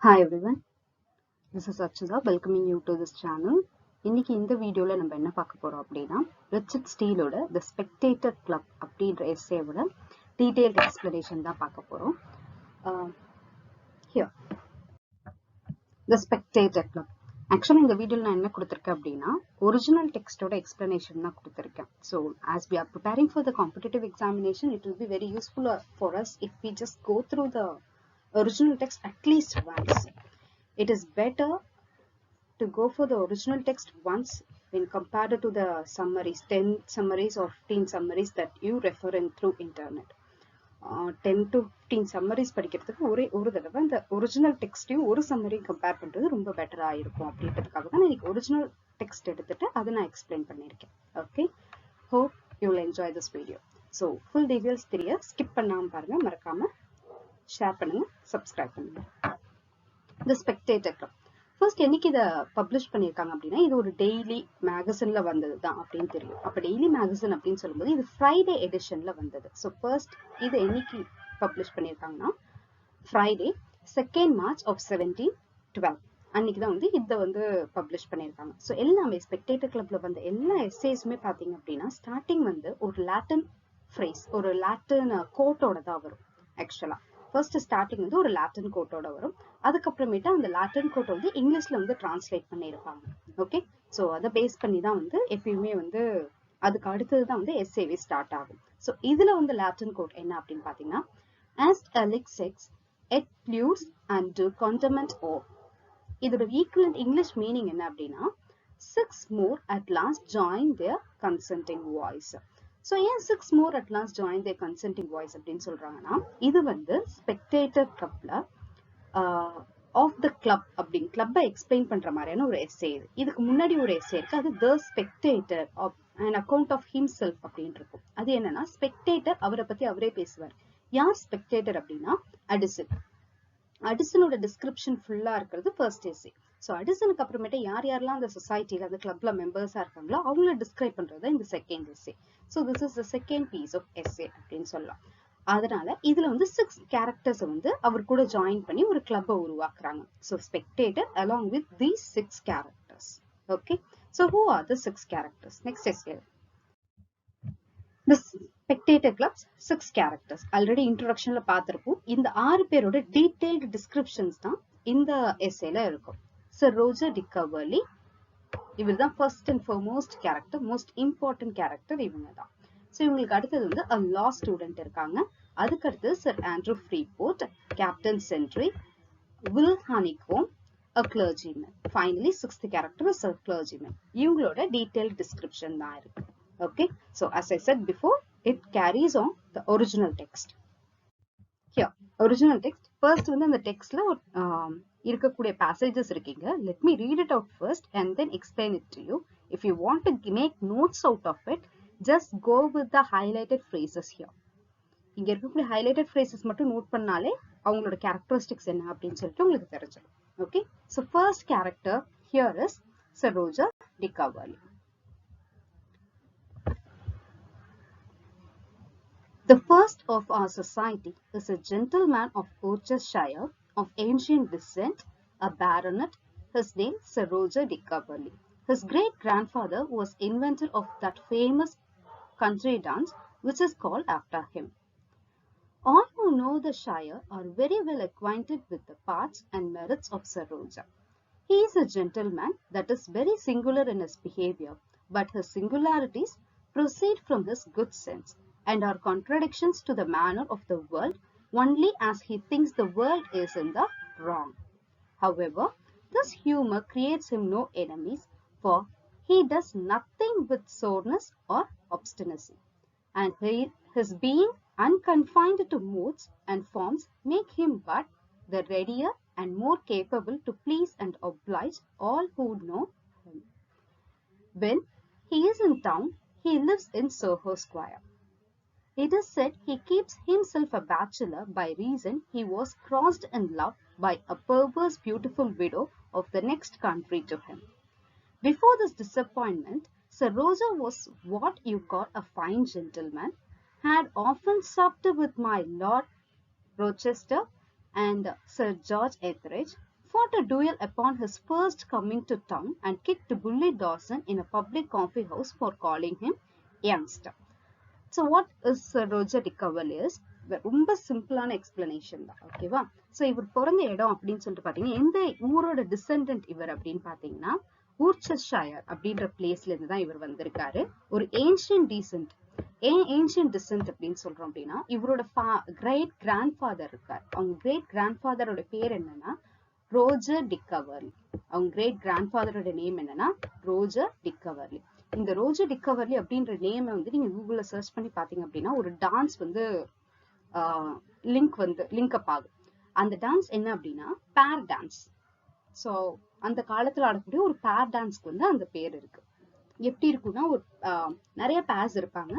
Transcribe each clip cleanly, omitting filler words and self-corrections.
Hi everyone, this is Achudha welcoming you to this channel. இன்னைக்கு இந்த வீடியோல நம்ம என்ன பார்க்க போறோம் அப்படினா Richard Steele ஓட The Spectator Club அப்படின்ற எஸ்ஸேவோட detailed explanation தான் பார்க்க போறோம். Here The Spectator Club. Actually இந்த வீடியோல நான் என்ன கொடுத்திருக்கேன் அப்படினா original text ஓட explanation தான் கொடுத்திருக்கேன். So as we are preparing for the competitive examination, it will be very useful for us if we just go through the original text at least once. It is better to go for the original text once when compared to the summaries, 10 summaries or 15 summaries that you refer in through internet. 10 to 15 summaries படிக்கிறதுக்கு ஒரு தடவை அந்த original டெக்ஸ்டையும் ஒரு சம்மரியும் compare பண்றது ரொம்ப பெட்டரா இருக்கும் அப்படின்றதுக்காக தான் நான் ஒரிஜினல் டெக்ஸ்ட் எடுத்துட்டு அதை நான் எக்ஸ்பிளைன் பண்ணியிருக்கேன். Okay, hope you will enjoy this video. So full details தெரிய ஸ்கிப் பண்ணாம பாருங்க, மறக்காம ஷேர் பண்ணுங்க, சப்ஸ்கிரைப் பண்ணுங்க. The Spectator Club. First என்னைக்கு இதை பப்ளிஷ் பண்ணியிருக்காங்க அப்படின்னா இது ஒரு டெய்லி மேகசின்ல வந்தது தான் அப்படின்னு தெரியும். அப்போ டெய்லி மேகசின் அப்படின்னு சொல்லும்போது இது ஃப்ரைடே எடிஷன்ல வந்தது. ஸோ ஃபர்ஸ்ட் இது என்னைக்கு பப்ளிஷ் பண்ணியிருக்காங்கன்னா ஃப்ரைடே 2nd March of 1712 அன்னைக்கு தான் வந்து இதை வந்து பப்ளிஷ் பண்ணியிருக்காங்க. ஸோ எல்லாமே ஸ்பெக்டேட்டர் கிளப்ல வந்த எல்லா எஸ்ஸேஸுமே பார்த்தீங்க அப்படின்னா ஸ்டார்டிங் வந்து ஒரு லாட்டின் ஃப்ரேஸ், ஒரு லாட்டின் கோட்டோட தான் வரும். ஆக்சுவலா ஃபர்ஸ்ட் ஸ்டார்டிங் வந்து ஒரு லாட்டின் கோட்டோட வரும். அதுக்கப்புறமேட்டு அந்த லாட்டின் கோட்டை வந்து இங்கிலீஷ்ல வந்து டிரான்ஸ்லேட் பண்ணியிருப்பாங்க. ஓகே, ஸோ அதை பேஸ் பண்ணி தான் வந்து எப்பயுமே வந்து அதுக்கு அடுத்தது தான் வந்து எஸ்ஏவே ஸ்டார்ட் ஆகும். ஸோ இதுல வந்து லாட்டின் கோட் என்ன அப்படின்னு பாத்தீங்கன்னா ஆஸ்ட் அலிக் செக்ஸ் எட் ப்ளூஸ் அண்ட் டு கான்டமெண்ட் ஓ. இதோட ஈக்குவலண்ட் இங்கிலீஷ் மீனிங் என்ன அப்படின்னா 6 more at last join their consenting voice. So ஏன் 6 more at last join their consenting voice அப்படின்னு சொல்றாங்கன்னா இது வந்து ஸ்பெக்டேட்டர் கிளப்ல ஆஃப் த கிளப் அப்படின்னு கிளப்பை எக்ஸ்பிளைன் பண்ற மாதிரியான ஒரு எஸ்ஸே. இதுக்கு முன்னாடி ஒரு எஸ்ஸே இருக்கு, அது த spectator an account of himself அப்படின்னு இருக்கும். அது என்னன்னா ஸ்பெக்டேட்டர் அவரை பத்தி அவரே பேசுவார். யார் ஸ்பெக்டேட்டர் அப்படின்னா அடிசன். அடிசனோட டிஸ்கிரிப்ஷன் ஃபுல்லா இருக்கிறது ஃபர்ஸ்ட் எஸ்ஸே. ஸோ அடிசனுக்கு அப்புறமேட்டு யார் யாரெல்லாம் அந்த சொசைட்டில அந்த கிளப்ல மெம்பர்ஸா இருக்காங்களோ அவங்கள டிஸ்கிரைப் பண்றது இந்த second essay. So this is the second piece of essay அப்படின்னு சொல்லலாம். அதனால இதுல வந்து 6 கேரக்டர்ஸ் வந்து அவர் கூட ஜாயின் பண்ணி ஒரு கிளப்பை உருவாக்குறாங்க. So spectator along with these 6 characters. Okay, so who are the 6 characters? Next essay The Spectator Club's 6 characters. Already இன்ட்ரோடக்ஷன்ல பார்த்திருப்போம். இந்த 6 பேரோட டீடைல்டு டிஸ்கிரிப்ஷன்ஸ் தான் இந்த எஸ்ஸேல இருக்கும். சர் ரோஜர் டிக்கவர்லி இவர் தான் first and foremost character, most important character இவங்க தான். ஸோ இவங்களுக்கு அடுத்தது வந்து a law student இருக்காங்க. அதுக்கு அடுத்தது sir Andrew Freeport, captain Sentry, Will Honeycomb, a clergyman. Finally 6th character is a clergyman. இவங்களோட டீடைல்டு டிஸ்கிரிப்ஷன் தான் இருக்கு. Okay, so as I said before, it carries on the original text. Here, original text. First வந்து அந்த டெக்ஸ்ட்ல இருக்கக்கூடிய passages இருக்கீங்க. Let me read it out first and then explain it to you. If you want to make notes out of it, just go with the highlighted phrases here. இங்க இருக்கக்கூடிய highlighted phrases மட்டும் note பண்ணாலே அவங்களோட characteristics என்ன அப்படின்னு சொல்லிட்டு உங்களுக்கு தெரிஞ்சிடும். Okay, so first character here is Sir Roger de Coverley. The first of our society is a gentleman of Worcestershire of ancient descent, a baronet, his name Sir Roger de Coverley. His great-grandfather was inventor of that famous country dance which is called after him. All who know the Shire are very well acquainted with the parts and merits of Sir Roger. He is a gentleman that is very singular in his behavior, but his singularities proceed from his good sense and are contradictions to the manner of the world only as he thinks the world is in the wrong. However, this humor creates him no enemies, for he does nothing with soreness or obstinacy, and his being unconfined to modes and forms make him but the readier and more capable to please and oblige all who know him. When he is in town, he lives in Soho Square. It is said he keeps himself a bachelor by reason he was crossed in love by a perverse beautiful widow of the next country to him. Before this disappointment, Sir Roger was what you call a fine gentleman, had often supped with my Lord Rochester and Sir George Etheridge, fought a duel upon his first coming to town and kicked Bully Dawson in a public coffee house for calling him youngster. So what is Roger de Cavaliers? ரொம்ப சிம்பிளான explanation தான், ஓகேவா? So இவர் பிறந்த இடம் அப்படின்னு சொல்லிட்டு பாத்தீங்கன்னா எந்த ஊரோட டிசெண்டன்ட் இவர் அப்படின்னு பாத்தீங்கன்னா ஊர்ச்செஸ்டயர் அப்படின்ற பிளேஸ்ல இருந்து தான் இவர் வந்திருக்காரு. ஒரு ஏன்ஷியன்ட் டீசென்ட். ஏன் ஏன்ஷியன்ட் டிசென்ட் அப்படின்னு சொல்றோம் அப்படின்னா இவரோட கிரேட் கிராண்ட் ஃபாதர் இருக்கார். அவங்க கிரேட் கிராண்ட் ஃபாதரோட பேர் என்னன்னா ரோஜர் டி கவர்லி. அவங்க கிரேட் கிராண்ட் ஃபாதரோட நேம் என்னன்னா ரோஜர் டி கவர்லி. இந்த ரோஜர் டி கவர்லி அப்படின்ற நேமை வந்து நீங்க கூகுள்ல சர்ச் பண்ணி பாத்தீங்க அப்படின்னா ஒரு டான்ஸ் வந்து லிங்க் அப் ஆகும். அந்த டான்ஸ் என்ன அப்படின்னா பேர் டான்ஸ். ஸோ அந்த காலத்துல ஆடக்கூடிய ஒரு பேர் டான்ஸ்க்கு வந்து அந்த பேர் இருக்கு. எப்படி இருக்குன்னா ஒரு நிறைய பேர்ஸ் இருப்பாங்க.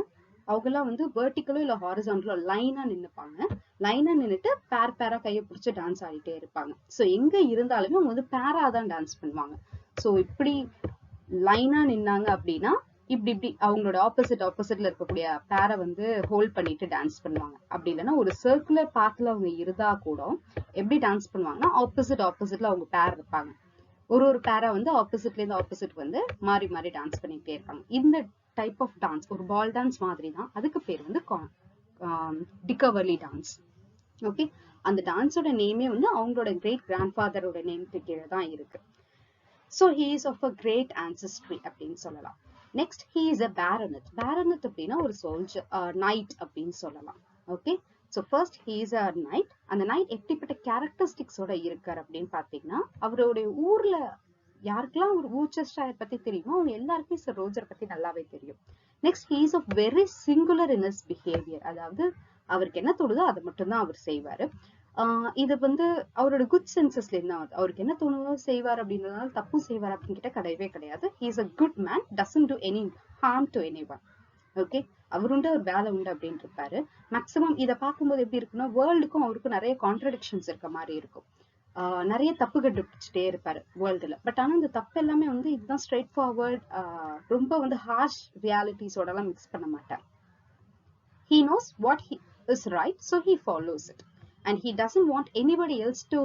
அவங்கெல்லாம் வந்து வெர்டிக்கலோ இல்ல ஹாரிசான்டலோ லைனா நின்னுப்பாங்க. லைனா நின்னுட்டு பேரா கையை பிடிச்சி டான்ஸ் ஆடிட்டே இருப்பாங்க. ஸோ எங்க இருந்தாலுமே அவங்க வந்து பேரா தான் டான்ஸ் பண்ணுவாங்க. ஸோ இப்படி லைனா நின்னாங்க அப்படின்னா இப்படி அவங்களோட ஆப்போசிட்ல இருக்கக்கூடிய பேரை வந்து ஹோல்ட் பண்ணிட்டு டான்ஸ் பண்ணுவாங்க. அப்படி இல்லைன்னா ஒரு சர்க்குலர் பாத்ல அவங்க இருந்தா கூட எப்படி டான்ஸ் பண்ணுவாங்கன்னா ஆப்போசிட்ல அவங்க பேர் இருப்பாங்க. ஒரு பேரா வந்து ஆப்போசிட்ல இருந்து ஆப்போசிட் வந்து மாறி மாறி டான்ஸ் பண்ணிட்டே இருப்பாங்க. இந்த டைப் ஆஃப் டான்ஸ் ஒரு பால் டான்ஸ் மாதிரி தான். அதுக்கு பேர் வந்து டிகவர்லி டான்ஸ். ஓகே, அந்த டான்ஸோட நேமே வந்து அவங்களோட கிரேட் கிராண்ட் ஃபாதரோட நேம்க்கு கீழே தான் இருக்கு. So he is of a great ancestry அப்படின்னு சொல்லலாம். Next he is a baronet. Baronet அப்படின்னா ஒரு soldier, knight அப்படின்னு சொல்லலாம். Okay, so first he is a knight. அந்த knight எப்படிப்பட்ட கேரக்டரிஸ்டிக்ஸோட இருக்கார் அப்படின்னு பாத்தீங்கன்னா அவருடைய ஊர்ல யாருக்கெல்லாம் ஒரு ஊர்ச்செஸ்டயர் பத்தி தெரியுமோ அவங்க எல்லாருக்குமே சர் ரோஜர் பத்தி நல்லாவே தெரியும். Next he is of very singular in his behavior. அதாவது அவருக்கு என்ன தோணுதோ அதை மட்டும்தான் அவர் செய்வாரு. இது வந்து அவரோட குட் சென்சஸ்ல இருந்தா அவருக்கு என்ன தோணுதோ செய்வார் அப்படின்றதுனால தப்பு செய்வார் அப்படின்னு கிட்ட கிடையவே கிடையாது. He is a good man, doesn't do any harm to anyone. Okay, அவர் உண்டு ஒரு வேலை உண்டு அப்படின்னு இருப்பாரு. மேக்சிமம் இதை பார்க்கும்போது எப்படி இருக்குன்னா வேர்ல்டுக்கும் அவருக்கும் நிறைய கான்ட்ரடிக்ஷன்ஸ் இருக்க மாதிரி இருக்கும். நிறைய தப்பு கண்டுபிடிச்சிட்டே இருப்பாரு வேர்ல்டுல. பட் ஆனா இந்த தப்பு எல்லாமே வந்து இதுதான் ஸ்ட்ரெயிட் ஃபார்வர்ட், ரொம்ப வந்து ஹார்ஷ் ரியாலிட்டிஸோட எல்லாம் மிக்ஸ் பண்ண மாட்டார். He knows what is right, so he follows it. And he doesn't want anybody else to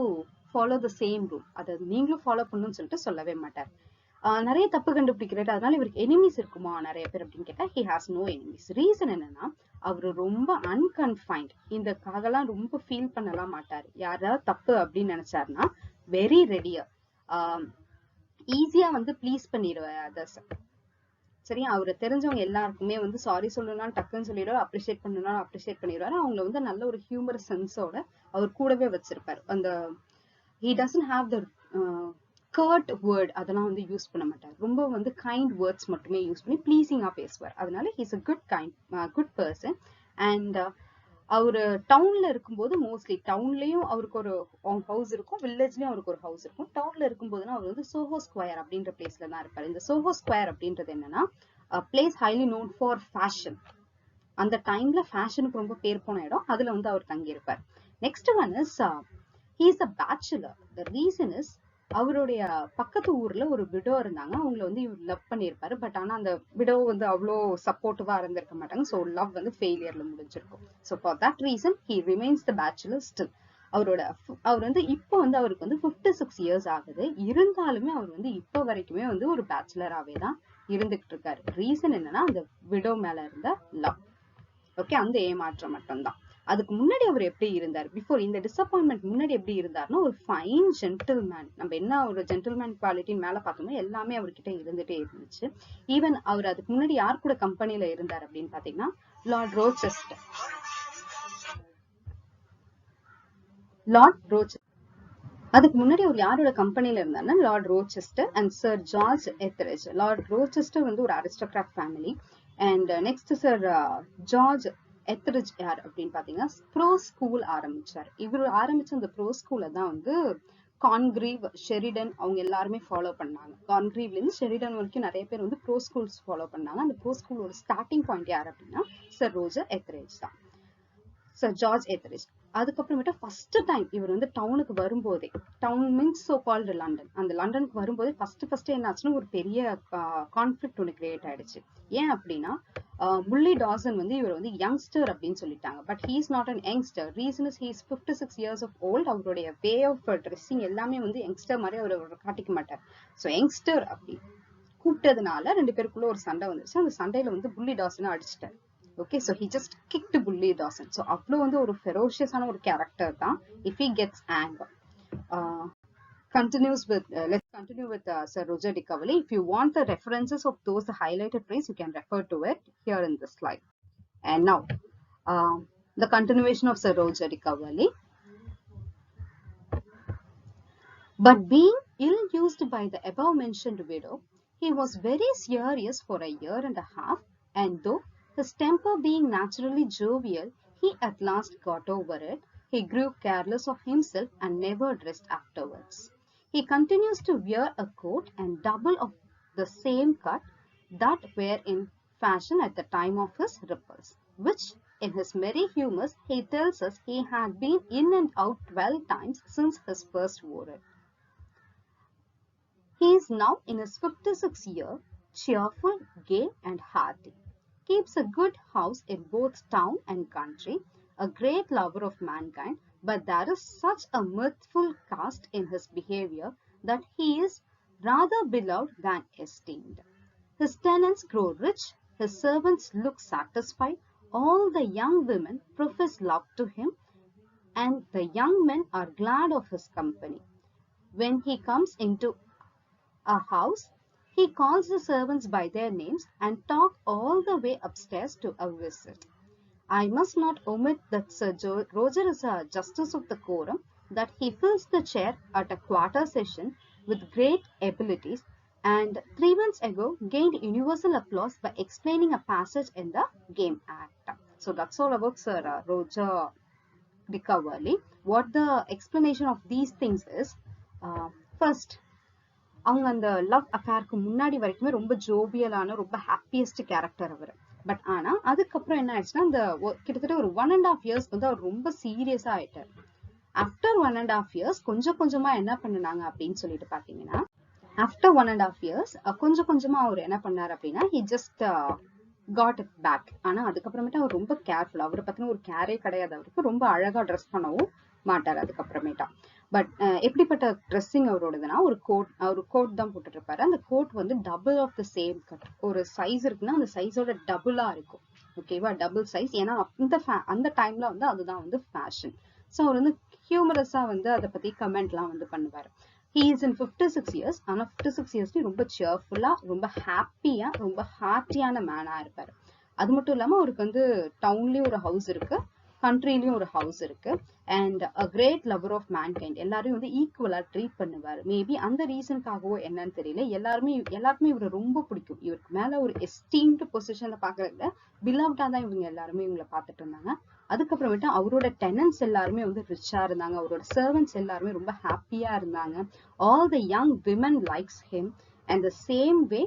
follow the same rule. அதை நீங்களும் ஃபாலோ பண்ணணும்னு சொல்லிட்டு சொல்லவே மாட்டார். நிறைய தப்பு கண்டுபிடிக்கிறாரு. அதனால இவருக்கு எனிமீஸ் இருக்குமா நிறைய பேர் அப்படின்னு கேட்டா he has no enemies. Reason என்னன்னா அவரு ரொம்ப அன்கன்ஃபைன்ட். இந்த காகலாம் ரொம்ப ஃபீல் பண்ணலாம் மாட்டாரு. யாராவது தப்பு அப்படின்னு நினைச்சாருன்னா வெரி ரெடியா ஈஸியா வந்து ப்ளீஸ் பண்ணிடுவாரு அதர்ஸ். சரியா, அவரை தெரிஞ்சவங்க எல்லாருக்குமே வந்து சாரி சொல்லணும்னா டக்குன்னு சொல்லிடுவாரு, அப்ரிஷியேட் பண்ணணும்னா அப்ரிஷியேட் பண்ணிடுவாரு. அவங்களை வந்து நல்ல ஒரு ஹியூமர் சென்ஸோட அவர் கூடவே வச்சிருப்பாரு. அந்த he doesn't have the curt word அதெல்லாம் வந்து யூஸ் பண்ண மாட்டார். ரொம்ப வந்து கைண்ட் வேர்ட்ஸ் மட்டுமே யூஸ் பண்ணி ப்ளீசிங்கா பேசுவார். அதனால he's a good person. And அவரு டவுன்ல இருக்கும்போது மோஸ்ட்லி டவுன்லயும் அவருக்கு ஒரு ஹவுஸ் இருக்கும், வில்லேஜ்லயும் அவருக்கு ஒரு ஹவுஸ் இருக்கும். டவுன்ல இருக்கும்போதுனா அவர் வந்து சோஹோ ஸ்கொயர் அப்படின்ற பிளேஸ்ல தான் இருப்பாரு. இந்த சோஹோ ஸ்கொயர் அப்படின்றது என்னன்னா place highly known for fashion. அந்த டைம்ல ஃபேஷனுக்கு ரொம்ப பேர் போன இடம். அதுல வந்து அவர் தங்கி இருப்பார். Next one is he is a bachelor. The reason is அவருடைய பக்கத்து ஊர்ல ஒரு விடோ இருந்தாங்க. அவங்களை வந்து இவர் லவ் பண்ணியிருப்பாரு. பட் ஆனா அந்த விடோ வந்து அவ்வளோ சப்போர்ட்டிவா இருந்திருக்க மாட்டாங்க. ஸோ லவ் வந்து ஃபெயிலியர்ல முடிஞ்சிருக்கும். So for that reason he remains the bachelor still. அவர் வந்து இப்போ வந்து அவருக்கு வந்து 56 years ஆகுது. இருந்தாலுமே அவர் வந்து இப்போ வரைக்குமே வந்து ஒரு பேச்சுலராகவே தான் இருந்துகிட்டு இருக்காரு. ரீசன் என்னன்னா அந்த விடோ மேல இருந்த லவ். ஓகே, அந்த ஏமாற்றம் மட்டும்தான். அதுக்கு முன்னாடி அவர் எப்படி இருந்தார், பிஃபோர் இந்த டிசப்பாயின்மெண்ட் முன்னாடி எப்படி இருந்தாருன்னா ஒரு ஃபைன் ஜென்டில்மேன். நம்ம என்ன ஒரு ஜென்டில்மேன் குவாலிட்டின்னு மேல பார்த்தோமோ எல்லாமே அவர்கிட்ட இருந்துட்டே இருந்துச்சு. ஈவன் அவர் அதுக்கு முன்னாடி யார் கூட கம்பெனில இருந்தார் அப்படின்னு பாத்தீங்கன்னா லார்ட் ரோச்செஸ்டர். அதுக்கு முன்னாடி அவர் யாரோட கம்பெனில இருந்தாருன்னா Lord Rochester and sir George Etherege. Lord Rochester வந்து ஒரு aristocrat family. And next sir George Etherege யார் அப்படின்னு பாத்தீங்கன்னா ப்ரோ ஸ்கூல் ஆரம்பிச்சார். இவர் ஆரம்பிச்ச அந்த ப்ரோ ஸ்கூல்ல தான் வந்து கான்கிரீவ், ஷெரிடன் அவங்க எல்லாருமே ஃபாலோ பண்ணாங்க. கான்கிரீவ்ல இருந்து ஷெரிடன் வரைக்கும் நிறைய பேர் வந்து ப்ரோ ஸ்கூல்ஸ் ஃபாலோ பண்ணாங்க. அந்த ப்ரோ ஸ்கூலோட ஸ்டார்டிங் பாயிண்ட் யார் அப்படின்னா சர் ரோஜர் எத்ரிட்ஜ் தான், சர் ஜார்ஜ் எத்ரிட்ஜ். அதுக்கப்புறமேட்டு ஃபர்ஸ்ட் டைம் இவர் வந்து டவுனுக்கு வரும்போதே, town means so called London, அந்த லண்டனுக்கு வரும்போதே ஃபர்ஸ்ட் என்ன ஆச்சுன்னா ஒரு பெரிய கான்ஃபிளிக்ட் ஒன்று கிரியேட் ஆயிடுச்சு. ஏன் அப்படின்னா முல்லி டாசன் வந்து இவர் வந்து யங்ஸ்டர் அப்படின்னு சொல்லிட்டாங்க. But he is not an youngster. Reason is he is 56 years of old. அவருடைய வே ஆஃப் ட்ரெஸ்ஸிங் எல்லாமே வந்து யங்ஸ்டர் மாதிரி அவர் காட்டிக்க மாட்டார். ஸோ யங்ஸ்டர் அப்படி கூப்பிட்டதுனால ரெண்டு பேருக்குள்ள ஒரு சண்டை வந்துச்சு. அந்த சண்டையில வந்து புல்லி டாசனை அடிச்சிட்டாரு. Okay, so he just kicked Bully Dawson. So அவ்வளோ வந்து ஒரு ferocious ஆன ஒரு கேரக்டர் தான். If he gets anger. Let's continue with Sir Roger de Coverley. If you want the references of those highlighted phrase, you can refer to it here in this slide. And now, the continuation of Sir Roger de Coverley. But being ill-used by the above-mentioned widow, he was very serious for a year and a half, and though his temper being naturally jovial, he at last got over it. He grew careless of himself and never dressed afterwards. He continues to wear a coat and double of the same cut that were in fashion at the time of his ripples, which in his merry humours he tells us he had been in and out 12 times since his first wore it. He is now in his 56th year, cheerful, gay and hearty. Keeps a good house in both town and country, a great lover of mankind, but there is such a mirthful cast in his behavior that he is rather beloved than esteemed. His tenants grow rich, his servants look satisfied, all the young women profess love to him, and the young men are glad of his company. When he comes into a house, he calls the servants by their names and talk all the way upstairs to a visit. I must not omit that Sir Roger is a justice of the quorum, that he fills the chair at a quarter session with great abilities, and 3 months ago gained universal applause by explaining a passage in the Game Act. So that's all about Sir Roger de Coverley. What the explanation of these things is, first, அவங்க அந்த love அஃபேருக்கு முன்னாடி வரைக்குமே ரொம்ப ஜோவியலான ரொம்ப happiest character our. But ஆனா அதுக்கப்புறம் என்ன ஆயிடுச்சுன்னா அந்த கிட்டத்தட்ட ஒரு 1.5 years வந்து அவர் ரொம்ப சீரியஸா ஆயிட்டார். ஆஃப்டர் 1.5 years கொஞ்சம் கொஞ்சமா என்ன பண்ணுனாங்க அப்படின்னு சொல்லிட்டு பாத்தீங்கன்னா, ஆஃப்டர் 1.5 years கொஞ்சம் கொஞ்சமா அவர் என்ன பண்ணாரு அப்படின்னா, he just got it back. ஆனா அதுக்கப்புறமேட்டா அவர் ரொம்ப கேர்ஃபுல். அவரை பத்தின ஒரு கேரே கிடையாது அவருக்கு. ரொம்ப அழகா ட்ரெஸ் பண்ணவும் மாட்டார் அதுக்கப்புறமேட்டா. பட் எப்படிப்பட்ட ட்ரெஸ்ஸிங் அவரோடதுன்னா, ஒரு கோட் தான் போட்டுட்டு இருப்பாரு. அந்த கோட் வந்து double of the same cut. ஒரு சைஸ் இருக்குன்னா அந்த சைஸோட டபுளா இருக்கும். ஓகேவா, டபுள் சைஸ். ஏன்னா அந்த டைம்ல வந்து அதுதான் வந்து ஃபேஷன். ஸோ அவர் வந்து ஹியூமரஸா வந்து அதை பத்தி கமெண்ட்லாம் வந்து பண்ணுவாரு. He is in 56 years. ஆனா 56 years ரொம்ப சியர்ஃபுல்லா, ரொம்ப ஹாப்பியா, ரொம்ப ஹார்ட்டியான மேனா இருப்பாரு. அது மட்டும் இல்லாம அவருக்கு வந்து டவுன்லயும் ஒரு ஹவுஸ் இருக்கு, கண்ட்ரிலயும் ஒரு ஹவுஸ் இருக்கு, and a great lover of mankind. எல்லாரையும் வந்து ஈக்குவலா ட்ரீட் பண்ணுவாரு. மேபி அந்த ரீசனுக்காகவோ என்னன்னு தெரியல, எல்லாருக்குமே இவரை ரொம்ப பிடிக்கும். இவருக்கு மேல ஒரு எஸ்டீம்டு பொசிஷன்ல பாக்குறதுல பிலவ்டா தான் இவங்க எல்லாருமே இவங்களை பார்த்துட்டு இருந்தாங்க. அதுக்கப்புறமேட்டு அவரோட டெனன்ட்ஸ் எல்லாருமே வந்து ரிச்சா இருந்தாங்க. அவரோட சர்வன்ட்ஸ் எல்லாருமே ரொம்ப ஹாப்பியா இருந்தாங்க. All the young women likes him. And the same way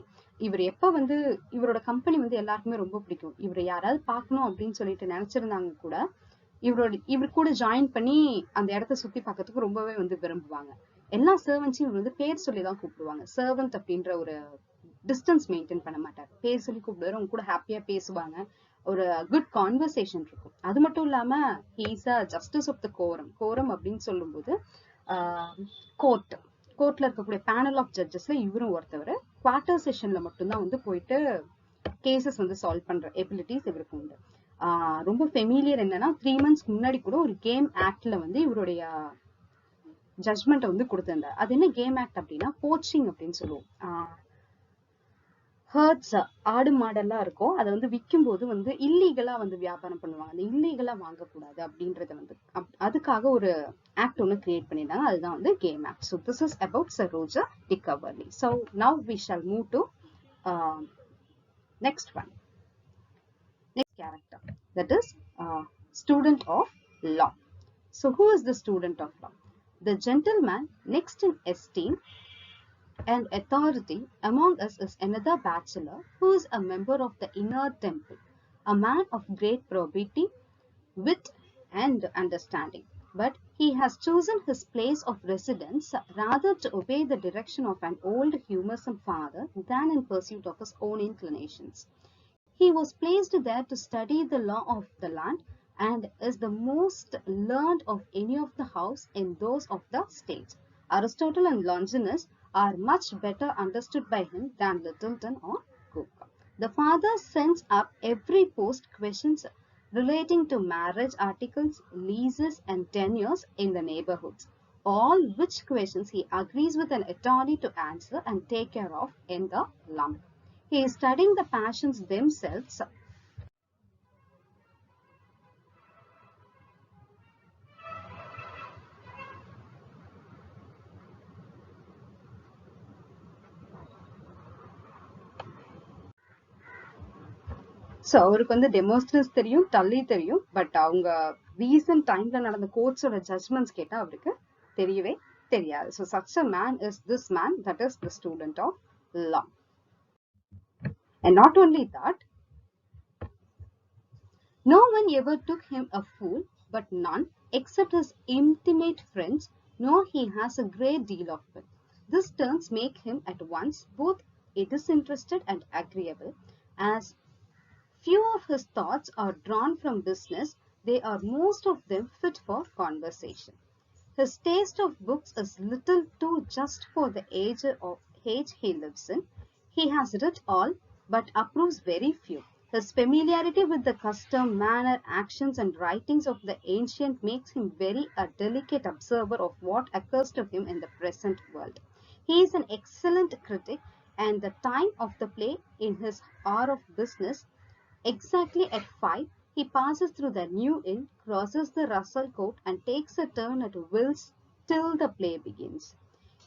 இவர் எப்ப வந்து இவரோட கம்பெனி வந்து எல்லாருக்குமே ரொம்ப பிடிக்கும். இவரை யாராவது பார்க்கணும் அப்படின்னு சொல்லிட்டு நினைச்சிருந்தாங்க கூட இவர் கூட ஜாயின் பண்ணி அந்த இடத்த சுத்தி பார்க்கறதுக்கு ரொம்பவே வந்து விரும்புவாங்க. எல்லா சர்வன்ட்ஸையும் இவர் வந்து பேர் சொல்லிதான் கூப்பிடுவாங்க. சர்வன்ட் அப்படின்ற ஒரு டிஸ்டன்ஸ் மெயின்டைன் பண்ண மாட்டார். பேர் சொல்லி கூப்பிடுவாரு. அவங்க கூட ஹாப்பியா பேசுவாங்க. ஒரு குட் கான்வர்சேஷன் இருக்கும். அது மட்டும் இல்லாம he is a justice of the quorum அப்படின்னு சொல்லும்போது கோர்ட்ல இருக்கக்கூடிய பேனல் ஆஃப் ஜட்ஜஸ்ல இவரும் ஒருத்தவர். குவார்டர் செஷன்ல மட்டும்தான் வந்து போயிட்டு கேசஸ் வந்து சால்வ் பண்ற எபிலிட்டிஸ் இவருக்கு உண்டு. ரொம்ப ஃபெமிலியர் என்னன்னா 3 months முன்னாடி கூட ஒரு கேம் ஆக்ட்ல வந்து இவருடைய ஜட்மெண்ட் வந்து கொடுத்திருந்தார். அது என்ன கேம் ஆக்ட் அப்படின்னா, போச்சிங் அப்படின்னு சொல்லுவோம். ஹர்ட்ஸ் ஆடு மாடெல்லாம் இருக்கும், அதை வந்து விற்கும் போது வந்து இல்லீகலா வந்து வியாபாரம் பண்ணுவாங்க. அந்த இல்லீகலா வாங்கக்கூடாது அப்படின்றத வந்து அதுக்காக ஒரு ஆக்ட் ஒன்று கிரியேட் பண்ணியிருந்தாங்க. அதுதான் வந்து game act. So this is about Sir Roger de Coverley. So now we shall move to next one. Next character, that is student of law. So who is the student of law? The gentleman next in esteem and authority among us is another bachelor who is a member of the inner temple, a man of great probity, wit and understanding. But he has chosen his place of residence rather to obey the direction of an old humoursome father than in pursuit of his own inclinations. He was placed there to study the law of the land and is the most learned of any of the house in those of the state. Aristotle and Longinus are much better understood by him than Littleton or Cook. The father sends up every post questions relating to marriage articles, leases and tenures in the neighborhoods, all which questions he agrees with an attorney to answer and take care of in the lump. He is studying the passions themselves. So அவருக்கு வந்து டெமோஸ்தனஸ் தெரியும், டல்லி தெரியும், but அவங்க recent டைம்ல நடந்த கோர்ட்ஸோட judgements கேட்டா அவருக்கு தெரியவே தெரியாது. So such a man is this man, that is the student of law. And not only that, no one ever took him a fool, but none, except his intimate friends, know he has a great deal of wit. This turns make him at once both disinterested and agreeable, as few of his thoughts are drawn from business, they are most of them fit for conversation. His taste of books is little too just for the age he lives in. He has read all, but approves very few. His familiarity with the custom, manner, actions and writings of the ancient makes him very a delicate observer of what occurs to him in the present world. He is an excellent critic, and the time of the play in his hour of business, exactly at 5, he passes through the New Inn, crosses the Russell Court and takes a turn at Will's till the play begins.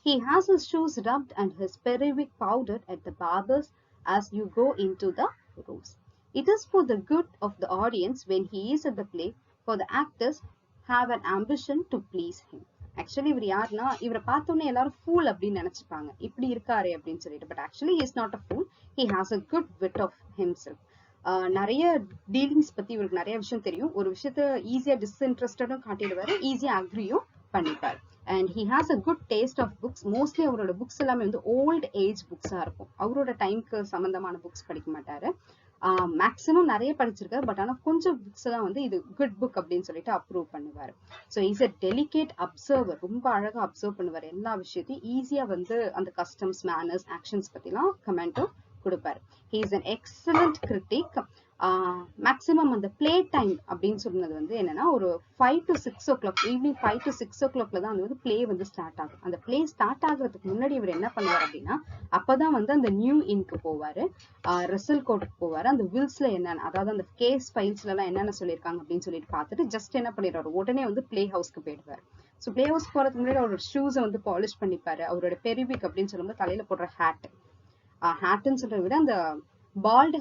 He has his shoes rubbed and his periwig powdered at the barber's as you go into the rooms. It is for the good of the audience when he is at the play, for the actors have an ambition to please him. Actually இவர் யாருன்னா, இவரை பார்த்தோன்னே எல்லாரும் fool அப்படின்னு நினைச்சுப்பாங்க, இப்படி இருக்காரு அப்படின்னு சொல்லிட்டு. But actually he is not a fool. He has a good wit of himself. நிறைய டீலிங்ஸ் பத்தி இவருக்கு நிறைய விஷயம் தெரியும். ஒரு விஷயத்த ஈஸியா டிஸ்இன்ட்ரெஸ்டடும் காட்டிடுவாரு, ஈஸியா அக்ரியும் பண்ணிப்பாரு. And he has a good taste of books. Mostly அவரோட புக்ஸ் எல்லாமே வந்து ஓல்ட் ஏஜ் புக்ஸா இருக்கும். அவரோட டைம்க்கு சம்பந்தமான புக்ஸ் படிக்க மாட்டாரு. மேக்ஸிமம் நிறைய படிச்சிருக்காரு, பட் ஆனா கொஞ்சம் புக்ஸ் எல்லாம் வந்து இது குட் புக் அப்படின்னு சொல்லிட்டு அப்ரூவ் பண்ணுவாரு. So is a delicate observer. ரொம்ப அழகா அப்சர்வ் பண்ணுவார். எல்லா விஷயத்தையும் ஈஸியா வந்து அந்த கஸ்டம்ஸ், மேனர்ஸ், ஆக்ஷன்ஸ் பத்திலாம் கமெண்ட்டும் கொடுப்பாரு. He is an excellent critic. Maximum அந்த பிளே டைம் அப்படின்னு சொன்னது வந்து என்னன்னா, ஒரு 5 to 6 o'clock, ஈவினிங் 5 to 6 o'clockல தான் வந்து பிளே வந்து ஸ்டார்ட் ஆகும். அந்த பிளே ஸ்டார்ட் ஆகுறதுக்கு முன்னாடி இவர் என்ன பண்ணுவார் அப்படின்னா, அப்பதான் வந்து அந்த நியூ இன்க்கு போவாரு, ரிசல் கோர்ட்டுக்கு போவாரு. அந்த வில்ஸ்ல என்னென்ன, அதாவது அந்த கேஸ் ஃபைல்ஸ்ல எல்லாம் என்னென்ன சொல்லியிருக்காங்க அப்படின்னு சொல்லிட்டு பார்த்துட்டு ஜஸ்ட் என்ன பண்ணிடுவாரு, உடனே வந்து பிளே ஹவுஸ்க்கு போயிடுவாரு. ஸோ பிளே ஹவுஸ் போறதுக்கு முன்னாடி அவரோட ஷூஸை வந்து பாலிஷ் பண்ணிப்பாரு. அவரோட பெரிவிக் அப்படின்னு சொல்லும்போது தலையில போடுற ஹேட், ஹேட்னு சொல்றதை விட அந்த பால்டு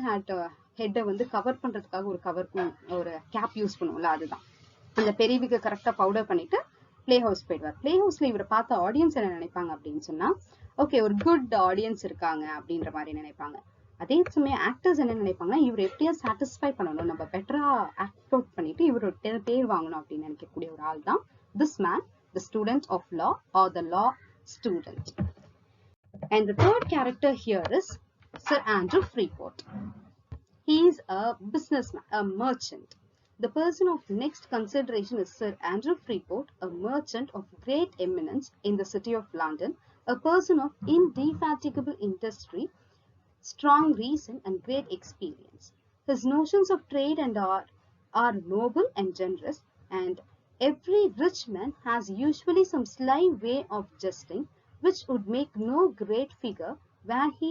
ஹெட்டை வந்து கவர் பண்றதுக்காக ஒரு கேப் யூஸ் பண்ணுவோம்ல, அதுதான். அந்த பெரியவிக்கு கரெக்டா பவுடர் பண்ணிட்டு பிளே ஹவுஸ் போயிடுவார். பிளே ஹவுஸ்ல இவரை பார்த்த ஆடியன்ஸ் என்ன நினைப்பாங்க அப்படின்னு சொன்னா, ஓகே ஒரு குட் ஆடியன்ஸ் இருக்காங்க அப்படின்ற மாதிரி நினைப்பாங்க. அதே சமயம் ஆக்டர்ஸ் என்ன நினைப்பாங்கன்னா, இவர் எப்படியா சாட்டிஸ்ஃபை பண்ணணும், நம்ம பெட்டரா ஆக்ட் அவுட் பண்ணிட்டு இவரோட பேர் வாங்கணும் அப்படின்னு நினைக்கக்கூடிய ஒரு ஆள் தான் this man, the student of law or the law student. And the third character here is Sir Andrew Freeport. He is a businessman, a merchant. The person of next consideration is Sir Andrew Freeport, a merchant of great eminence in the city of London, a person of indefatigable industry, strong reason and great experience. His notions of trade and art are noble and generous, and every rich man has usually some sly way of jesting, which would make no great figure were he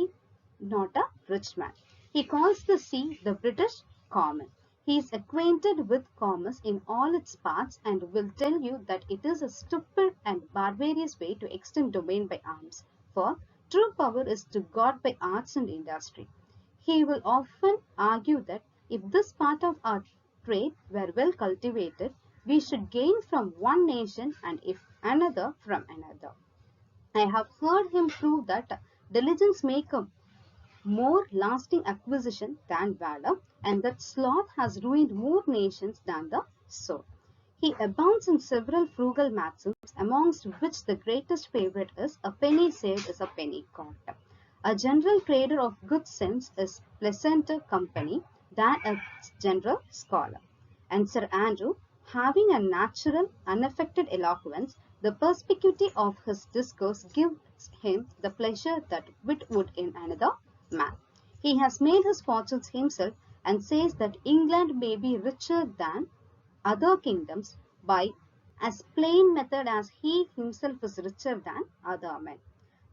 not a rich man. He calls the sea the British common. He is acquainted with commerce in all its parts and will tell you that it is a stupid and barbarous way to extend domain by arms, for true power is to God by arts and industry. He will often argue that if this part of our trade were well cultivated, we should gain from one nation and if another from another. I have heard him prove that diligence make a more lasting acquisition than valor, and that sloth has ruined more nations than the sword. He abounds in several frugal maxims, amongst which the greatest favourite is, a penny saved is a penny caught. A general trader of good sense is pleasanter company than a general scholar. And Sir Andrew, having a natural, unaffected eloquence, the perspicuity of his discourse gives him the pleasure that wit would in another man. He has made his fortunes himself, and says that England may be richer than other kingdoms by as plain method as he himself is richer than other men.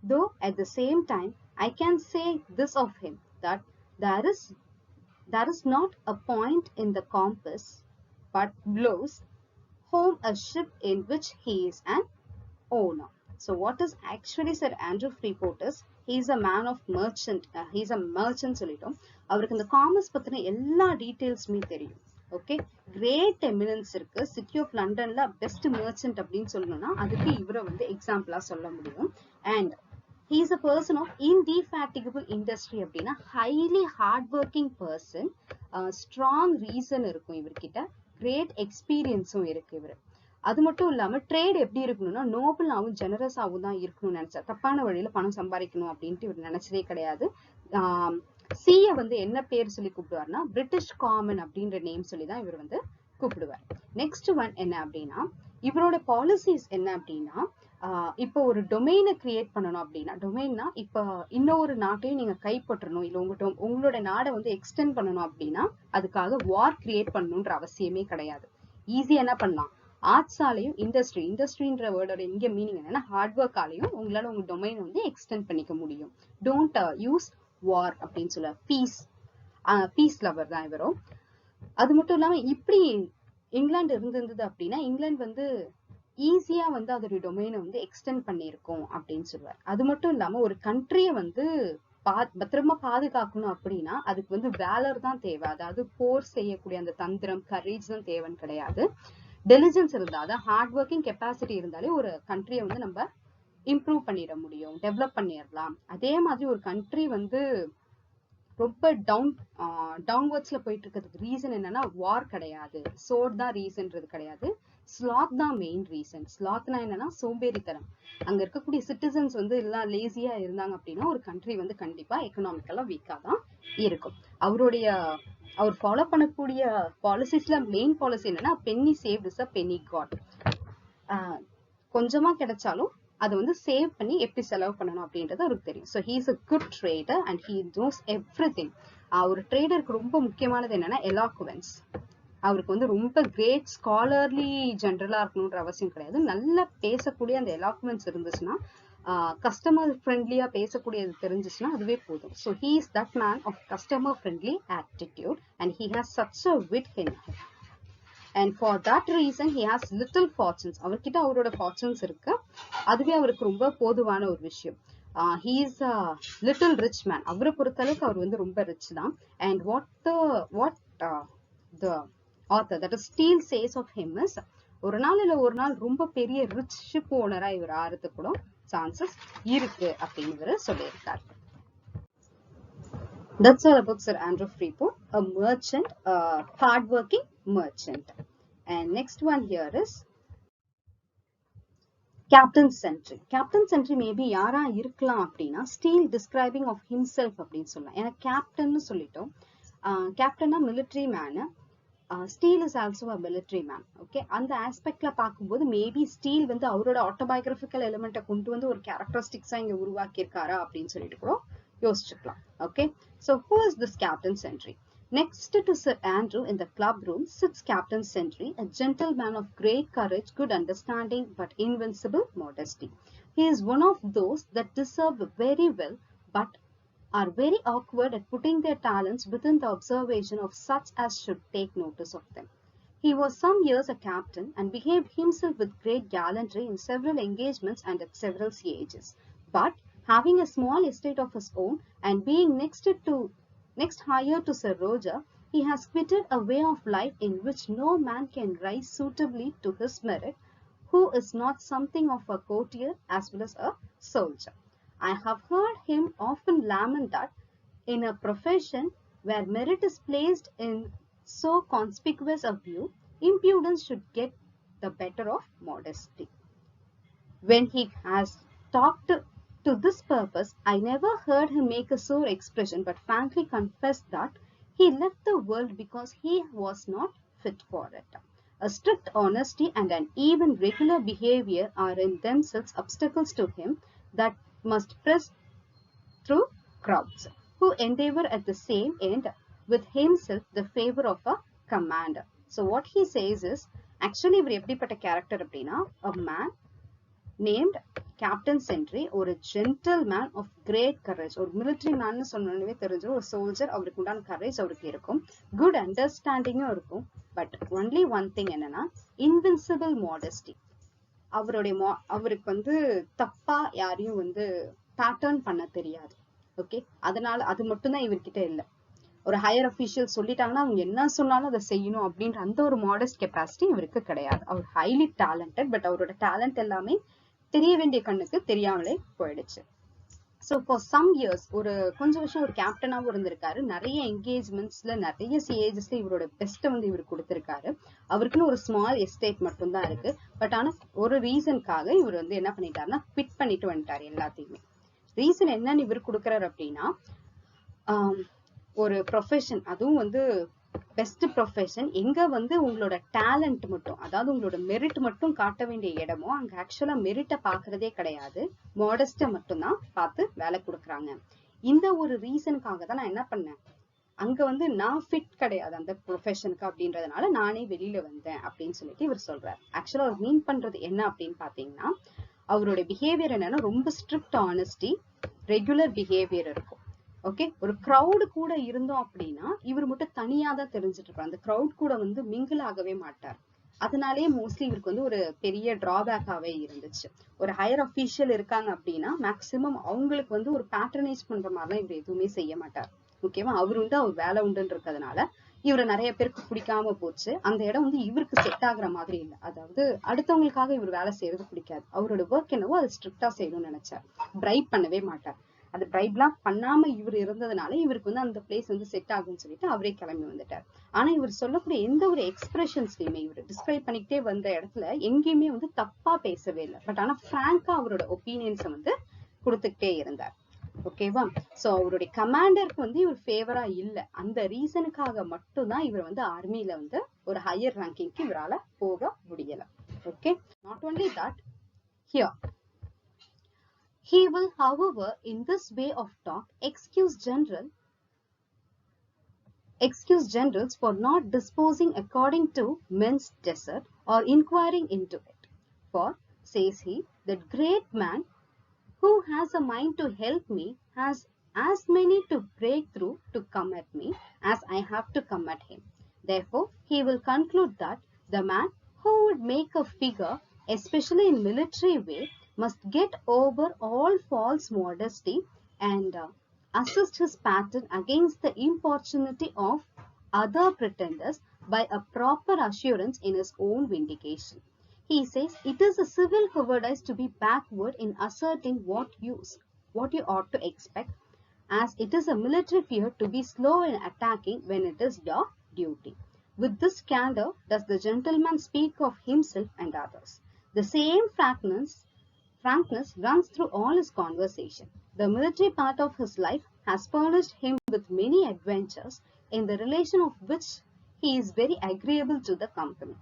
Though at the same time I can say this of him, that there is not a point in the compass but blows home a ship in which he is an owner. So what is actually Sir Andrew Freeport is, he is a man of merchant, he is a merchant சொல்லிட்டோம். அவருக்கு இந்த commerce பத்தின எல்லா டீடைல்ஸுமே தெரியும். Okay, great eminence இருக்கு. City of லண்டன்ல best merchant அப்படின்னு சொல்லணும்னா அதுக்கு இவரை வந்து எக்ஸாம்பிளா சொல்ல முடியும். And he is a person of indefatigable industry அப்படின்னா highly hardworking person, strong reason இருக்கும் இவர்கிட்ட, கிரேட் எக்ஸ்பீரியன்ஸும் இருக்கு இவர். அது மட்டும் இல்லாம ட்ரேட் எப்படி இருக்கணும்னா நோபலாவும் ஜெனரஸாவும் தான் இருக்கணும்னு நினைச்சா, தப்பான வழியில பணம் சம்பாதிக்கணும் அப்படின்ட்டு இவர் நினைச்சதே கிடையாது. சிய வந்து என்ன பேர் சொல்லி கூப்பிடுவார்னா பிரிட்டிஷ் காமன் அப்படின்ற நேம் சொல்லி தான் இவர் வந்து கூப்பிடுவார். நெக்ஸ்ட் ஒன் என்ன அப்படின்னா, இவரோட பாலிசிஸ் என்ன அப்படின்னா, இப்போ ஒரு டொமைனை கிரியேட் பண்ணணும் அப்படின்னா, டொமைன்னா இப்போ இன்னொரு நாட்டையும் நீங்க கைப்பற்றணும், இல்லை உங்களோட நாடை வந்து எக்ஸ்டெண்ட் பண்ணணும் அப்படின்னா அதுக்காக வார் கிரியேட் பண்ணணுன்ற அவசியமே கிடையாது. ஈஸியா என்ன பண்ணலாம், ஆர்ட்ஸாலையும் இண்டஸ்ட்ரின்ற வேர்டோட இங்க மீனிங் என்னன்னா ஹார்ட் ஒர்க்காலையும் உங்களால உங்க டொமைன் வந்து எக்ஸ்டெண்ட் பண்ணிக்க முடியும். டோன்ட் யூஸ் வார் அப்படின்னு சொல்ல, பீஸ் லவர் தான் இவரும். அது மட்டும் இல்லாம இப்படி இங்கிலாந்து இருந்தது அப்படின்னா இங்கிலாந்து வந்து ஈஸியா வந்து அதோட டொமைனை வந்து எக்ஸ்டெண்ட் பண்ணியிருக்கோம் அப்படின்னு சொல்லுவார். அது மட்டும் இல்லாம ஒரு கண்ட்ரியை வந்து பத்திரமா பாதுகாக்கணும் அப்படின்னா அதுக்கு வந்து வேலர் தான் தேவை. அதாவது போர் செய்யக்கூடிய அந்த தந்திரம், கரேஜ் தான் தேவைன்னு கிடையாது. டெலிஜென்ஸ் இருந்தா, அதாவது ஹார்ட் ஒர்க்கிங் கெப்பாசிட்டி இருந்தாலே ஒரு கண்ட்ரியை வந்து நம்ம இம்ப்ரூவ் பண்ணிட முடியும், டெவலப் பண்ணிடலாம். அதே மாதிரி ஒரு கண்ட்ரி வந்து ரொம்ப டவுன்வர்ட்ஸ்ல போயிட்டு இருக்கிறதுக்கு ரீசன் என்னன்னா வார் கிடையாது, சோர்ட் தான் ரீசன்றது கிடையாது, ஸ்லாத் தான் மெயின் ரீசன். ஸ்லாத்னா என்னன்னா சோம்பேறித்தனம். அங்க இருக்கக்கூடிய சிட்டிசன்ஸ் வந்து எல்லாம் லேசியா இருந்தாங்க அப்படின்னா ஒரு கண்ட்ரி வந்து கண்டிப்பா எக்கனாமிக்கலா வீக்கா தான் இருக்கும். அவர் ஃபாலோ பண்ணக்கூடிய பாலிசிஸ்ல மெயின் பாலிசி என்னன்னா penny saved is a penny got. கொஞ்சமா கிடைச்சாலும் அதை வந்து சேவ் பண்ணி எப்படி செலவு பண்ணணும் அப்படின்றது அவருக்கு தெரியும். So he is a good trader and he knows everything. ஒரு ட்ரேடருக்கு ரொம்ப முக்கியமானது என்னன்னா எலாக்குவன்ஸ். அவருக்கு வந்து ரொம்ப கிரேட் ஸ்காலர்லி ஜென்ரலா இருக்கணும்ன்ற அவசியம் கிடையாது. நல்லா பேசக்கூடிய அந்த எலாக்குவன்ஸ் இருந்துச்சுன்னா, கஸ்டமர் ஃப்ரெண்ட்லியா பேசக்கூடியது தெரிஞ்சிச்சுன்னா அதுவே போதும். So he is that man of customer friendly attitude and he has such a wit in him. And for that reason he has little fortunes. அவர்கிட்ட அவரோட ஃபார்ச்சுன்ஸ் இருக்கு, அதுவே அவருக்கு ரொம்ப போதுமான ஒரு விஷயம். He is a little rich man. அவரை பொறுத்தளவுக்கு அவர் வந்து ரொம்ப ரிச் தான். And what the author that is Steele says of him is, ஒரு நாள் இல்ல ஒரு நாள் ரொம்ப பெரிய ரிச் ஷிப் ஓனரா இவர் ஆறதுக்கு கூட சான்சஸ் இருக்கு அப்படின்னு இவர் சொல்லியிருக்காரு. That's all about Sir Andrew Freeport, a merchant, a hard-working merchant. And next one here is Captain Sentry. Captain Sentry maybe யாரா இருக்கலாம் அப்படின்னா Steele describing of himself அப்படின்னு சொல்லலாம். ஏன்னா கேப்டன்னு சொல்லிட்டோம். கேப்டன்னா military man. Steele is also a military man. Okay, அந்த ஆஸ்பெக்ட்ல பார்க்கும்போது மேபி ஸ்டீல் வந்து அவரோட ஆட்டோபயோகிராபிக்கல் எலிமெண்ட்டை கொண்டு வந்து ஒரு கேரக்டரிஸ்டிக்ஸா இங்க உருவாக்கி இருக்காரா அப்படின்னு சொல்லிட்டு கூட யோசிச்சுக்கலாம். Okay, so who is this Captain Sentry? Next to Sir Andrew in the club room sits Captain Sentry, a gentleman of great courage, good understanding, but invincible modesty. He is one of those that deserve very well, but are very awkward at putting their talents within the observation of such as should take notice of them. He was some years a captain and behaved himself with great gallantry in several engagements and at several sieges. But having a small estate of his own and being next higher to Sir Roger, he has quitted a way of life in which no man can rise suitably to his merit, who is not something of a courtier as well as a soldier. I have heard him often lament that in a profession where merit is placed in so conspicuous a view, impudence should get the better of modesty. When he has talked to this purpose, I never heard him make a sore expression, but frankly confessed that he left the world because he was not fit for it. A strict honesty and an even regular behavior are in themselves obstacles to him that must press through crowds, who endeavor at the same end with himself the favor of a commander. So what he says is, actually இவர் எப்படிப்பட்ட character அப்படின்னா, a man named Captain Sentry, ஒரு gentleman of great courage, ஒரு military man சொன்னவே தெரிஞ்சிடும், ஒரு soldier, அவருக்கு உண்டான courage அவருக்கு இருக்கும், good understanding இருக்கும், but only one thing என்னன்னா invincible modesty. அவருக்கு வந்து தப்பா யாரையும் வந்து பேட்டர்ன் பண்ண தெரியாது. ஓகே, அதனால அது மட்டும் தான் இவர்கிட்ட இல்லை. ஒரு ஹையர் அஃபீஷியல் சொல்லிட்டாங்கன்னா அவங்க என்ன சொன்னாலும் அதை செய்யணும் அப்படின்ற அந்த ஒரு மாடஸ்ட் கெப்பாசிட்டி இவருக்கு கிடையாது. அவர் ஹைலி டேலண்டட், பட் அவரோட டேலண்ட் எல்லாமே தெரிய வேண்டிய கண்ணுக்கு தெரியாமலே போயிடுச்சு. ஸோ ஃபார் சம் இயர்ஸ் ஒரு கொஞ்சம் வருஷம் ஒரு கேப்டனாகவும் இருந்திருக்காரு. நிறைய என்கேஜ்மெண்ட்ஸ்ல நிறைய சிஏஜஸ்ல இவரோட பெஸ்ட்டை வந்து இவர் கொடுத்திருக்காரு. அவருக்குன்னு ஒரு ஸ்மால் எஸ்டேட் மட்டும் தான் இருக்கு. பட் ஆனா ஒரு ரீசனுக்காக இவர் வந்து என்ன பண்ணிட்டாருன்னா குவிட் பண்ணிட்டு வந்துட்டாரு எல்லாத்தையுமே. ரீசன் என்னன்னு இவர் கொடுக்குறாரு அப்படின்னா, ஒரு ப்ரொஃபஷன், அதுவும் வந்து பெஸ்ட் ப்ரொஃபஷன் எங்க வந்து உங்களோட டேலண்ட் மட்டும், அதாவது உங்களோட மெரிட் மட்டும் காட்ட வேண்டிய இடமோ அங்க ஆக்சுவலா மெரிட்டை பாக்குறதே கிடையாது, மாடஸ்ட மட்டும் தான் பார்த்து வேலை கொடுக்குறாங்க. இந்த ஒரு ரீசனுக்காக தான் நான் என்ன பண்ணேன், அங்க வந்து நான் ஃபிட் கிடையாது அந்த ப்ரொஃபஷனுக்கு அப்படின்றதுனால நானே வெளியில வந்தேன் அப்படின்னு சொல்லிட்டு இவர் சொல்றாரு. ஆக்சுவலா அவர் மீன் பண்றது என்ன அப்படின்னு பாத்தீங்கன்னா, அவரோட பிஹேவியர் என்னன்னா ரொம்ப ஸ்ட்ரிக்ட் ஆனஸ்டி, ரெகுலர் பிஹேவியர் இருக்கும். ஓகே, ஒரு க்ரௌடு கூட இருந்தோம் அப்படின்னா இவர் மட்டும் தனியா தான் தெரிஞ்சிட்டு இருப்பார். அந்த க்ரௌட் கூட வந்து மிங்கிள் ஆகவே மாட்டார். அதனாலேயே மோஸ்ட்லி இவருக்கு வந்து ஒரு பெரிய டிராபேக்காவே இருந்துச்சு. ஒரு ஹையர் அஃபீஷியல் இருக்காங்க அப்படின்னா மேக்சிமம் அவங்களுக்கு வந்து ஒரு பேட்ரனைஸ் பண்ற மாதிரிலாம் இவர் எதுவுமே செய்ய மாட்டார். ஓகேவா, அவர் உண்டு அவர் வேலை உண்டுன்னு இருக்கிறதுனால இவரை நிறைய பேருக்கு பிடிக்காம போச்சு. அந்த இடம் வந்து இவருக்கு செட் ஆகுற மாதிரி இல்லை. அதாவது அடுத்தவங்களுக்காக இவர் வேலை செய்யறது பிடிக்காது. அவரோட ஒர்க் என்னவோ அதை ஸ்ட்ரிக்டா செய்யணும்னு நினைச்சார். பிரைப் பண்ணவே மாட்டார். அது பிரைப்லாம் பண்ணாம இவர் இருந்ததுனால இவருக்கு வந்து அந்த பிளேஸ் வந்து செட் ஆகும்னு சொல்லிட்டு அவரே கிளம்பி வந்துட்டார். ஆனா இவர் சொல்லக்கூடிய எந்த ஒரு எக்ஸ்பிரஷன்ஸ்லயுமே இவர் டிஸ்கிரைப் பண்ணிக்கிட்டே வந்த இடத்துல எங்கேயுமே வந்து தப்பா பேசவே இல்லை. பட் ஆனா பிராங்கா அவரோட ஒப்பீனியன்ஸை வந்து கொடுத்துக்கிட்டே இருந்தார். ஓகேவா, சோ அவருடைய கமாண்டருக்கு வந்து இவர் ஃபேவரா இல்ல. அந்த ரீசனுக்காக மட்டும்தான் இவர் வந்து ஆர்மியில வந்து ஒரு ஹையர் ரேங்கிங்க்கு இவரால போக முடியல. Okay, not only that, here he will, however, in this way of talk, excuse generals for not disposing according to men's desert or inquiring into it. For, says he, that great man who has a mind to help me has as many to break through to come at me as I have to come at him. Therefore, he will conclude that the man who would make a figure, especially in military way, must get over all false modesty and assist his pattern against the importunity of other pretenders by a proper assurance in his own vindication. He says it is a civil cowardice to be backward in asserting what you ought to expect, as it is a military fear to be slow in attacking when it is your duty. With this candor does the gentleman speak of himself and others. The same frankness runs through all his conversation. The military part of his life has furnished him with many adventures, in the relation of which he is very agreeable to the company.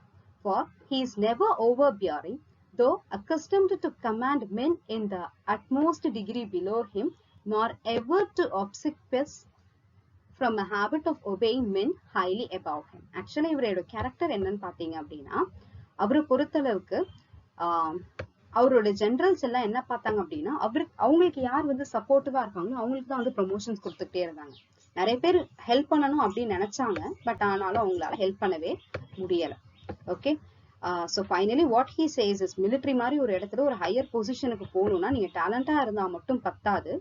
For he is never overbearing, though accustomed to command men in the utmost degree below him, nor ever to obsequious from a habit of obeying men highly above him. Actually, இவரோட character என்னன்னு பாத்தீங்க அப்படின்னா, அவரை பொறுத்தளவுக்கு அவரோட generals எல்லாம் என்ன பார்த்தாங்க அப்படின்னா, அவங்களுக்கு யார் வந்து சப்போர்ட்டிவா இருக்காங்களோ அவங்களுக்கு தான் வந்து ப்ரொமோஷன்ஸ் கொடுத்துட்டே இருந்தாங்க. நிறைய பேர் ஹெல்ப் பண்ணணும் அப்படின்னு நினைச்சாங்க, பட் ஆனாலும் அவங்களால ஹெல்ப் பண்ணவே முடியல. Okay, so finally what he says is, military மாதிரி ஒரு இடத்துல ஒரு ஹையர் பொசிஷனுக்கு போகணும்னா நீங்க டேலண்டா இருந்தா மட்டும் பத்தாது,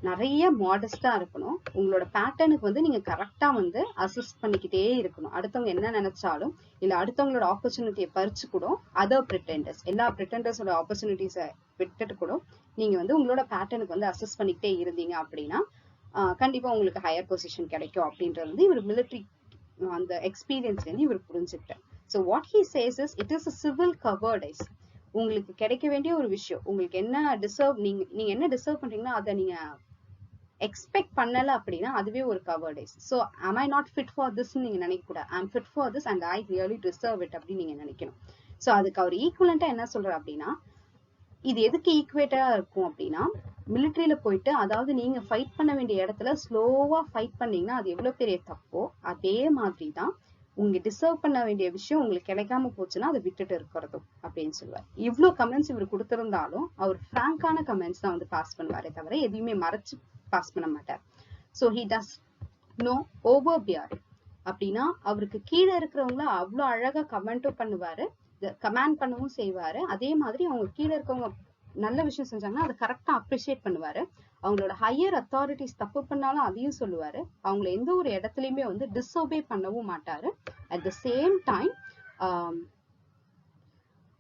நிறைய மாடஸ்டா இருக்கணும். உங்களோட பேட்டர்னுக்கு வந்து நீங்க கரெக்டா வந்து அசிஸ்ட் பண்ணிக்கிட்டே இருக்கணும். அடுத்தவங்க என்ன நினைச்சாலும் இல்ல அடுத்தவங்களோட ஆப்பர்ச்சுனிட்டியை பறிச்சு கூட அதர் பிரிட்டெண்டர்ஸ், எல்லா பிரிட்டெண்டர்ஸோட ஆப்பர்ச்சுனிட்டிஸை விட்டுட்டு கூட நீங்க வந்து உங்களோட பேட்டர்னுக்கு வந்து அசிஸ்ட் பண்ணிக்கிட்டே இருந்தீங்க அப்படின்னா கண்டிப்பா உங்களுக்கு ஹையர் பொசிஷன் கிடைக்கும் அப்படின்றது வந்து இவர் மிலிட்ரி அந்த எக்ஸ்பீரியன்ஸ்ல இருந்து இவர் புரிஞ்சுக்கிட்டார். So what he says is, it is a civil cowardice. உங்களுக்கு கிடைக்க வேண்டிய ஒரு விஷயம், உங்களுக்கு என்ன டிசர்வ், நீங்க என்ன டிசர்வ் பண்றீங்கன்னா அதை நீங்க எக்ஸ்பெக்ட் பண்ணல அப்படின்னா அதுவே ஒரு cowardice. So am I not fit for this நீங்க நினைக்க கூடாது. I'm fit for this and I really deserve it அப்படின்னு நீங்க நினைக்கணும். ஸோ அதுக்கு அவர் ஈக்குவலண்டா என்ன சொல்றாரு அப்படின்னா, இது எதுக்கு ஈக்குவேட்டா இருக்கும் அப்படின்னா, மிலிட்ரியில போயிட்டு, அதாவது நீங்க ஃபைட் பண்ண வேண்டிய இடத்துல ஸ்லோவா ஃபைட் பண்ணீங்கன்னா அது எவ்வளவு பெரிய தப்போ அதே மாதிரி தான் உங்க டிசர்வ் பண்ண வேண்டிய விஷயம் உங்களுக்கு கிடைக்காம போச்சுன்னா அதை விட்டுட்டு இருக்கிறதும் அப்படின்னு சொல்லுவார். இவ்வளவு கமெண்ட்ஸ் இவர் கொடுத்திருந்தாலும் அவர் பிராங்கான கமெண்ட்ஸ் தான் வந்து பாஸ் பண்ணுவாரே தவிர எதையுமே மறைச்சு பாஸ் பண்ண மாட்டார். So he does no overbear. அப்படின்னா அவருக்கு கீழே இருக்கிறவங்கள அவ்வளவு அழகா கமெண்ட்டும் பண்ணுவாரு, கமெண்ட் பண்ணவும் செய்வாரு. அதே மாதிரி அவங்க கீழே இருக்கவங்க நல்ல விஷயம் செஞ்சாங்கன்னா அதை கரெக்டா அப்ரிஷியேட் பண்ணுவாரு. அவங்களோட ஹையர் அத்தாரிட்டிஸ் தப்பு பண்ணாலும் அதையும் சொல்லுவாரு. அவங்கள எந்த ஒரு இடத்துலயுமே வந்து டிஸ்ஒபே பண்ணவும் மாட்டாரு. அட் த சேம் டைம்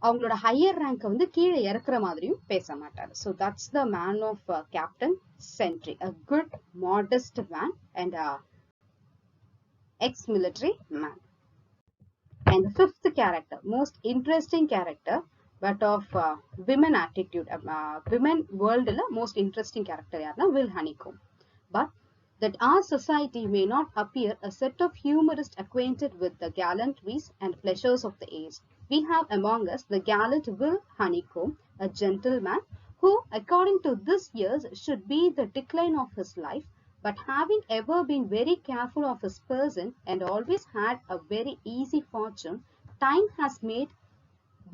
அவங்களோட ஹையர் ரேங்க் வந்து கீழே இறக்குற மாதிரியும் பேச மாட்டாரு. So that's the man of Captain Sentry, a good modest man and a ex-military man. And the fifth character, most interesting character, but of women attitude, women world la most interesting character yarna Will Honeycomb. But that our society may not appear a set of humorists acquainted with the gallantries and pleasures of the age, we have among us the gallant Will Honeycomb, a gentleman who, according to this years, should be the decline of his life, but having ever been very careful of his person and always had a very easy fortune, time has made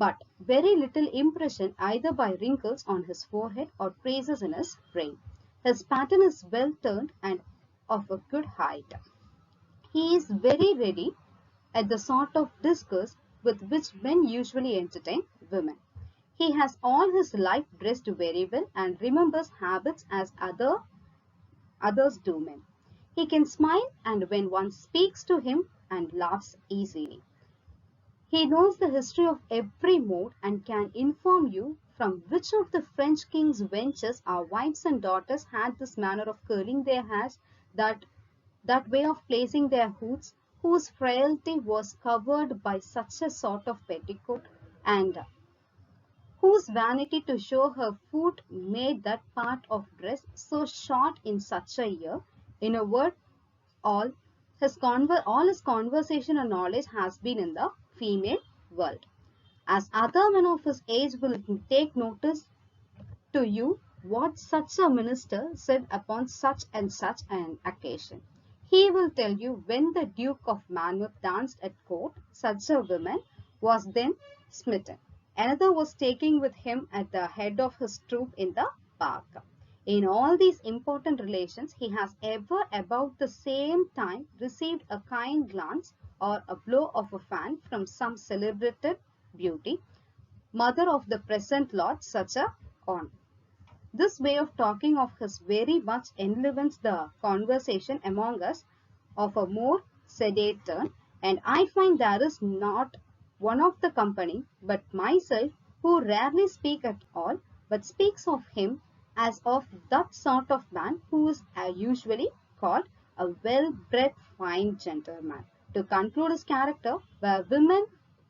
but very little impression either by wrinkles on his forehead or traces in his brain. His pattern is well turned and of a good height. He is very ready at the sort of discourse with which men usually entertain women. He has all his life dressed very well and remembers habits as others do men. He can smile and when one speaks to him and laughs easily. He knows the history of every mode and can inform you from which of the French king's wenches our wives and daughters had this manner of curling their hairs, that way of placing their hoods, whose frailty was covered by such a sort of petticoat, and whose vanity to show her foot made that part of dress so short in such a year. In a word, all his conversation and knowledge has been in the female world. As other men of his age will take notice to you what such a minister said upon such and such an occasion. He will tell you when the Duke of Monmouth danced at court, such a woman was then smitten. Another was taking with him at the head of his troop in the park. In all these important relations, he has ever about the same time received a kind glance or a blow of a fan from some celebrated beauty, mother of the present lord, such a on. This way of talking of his very much enlivens the conversation among us of a more sedate turn, and I find there is not one of the company but myself who rarely speak at all, but speaks of him as of that sort of man who is usually called a well-bred fine gentleman. To conclude his character, where women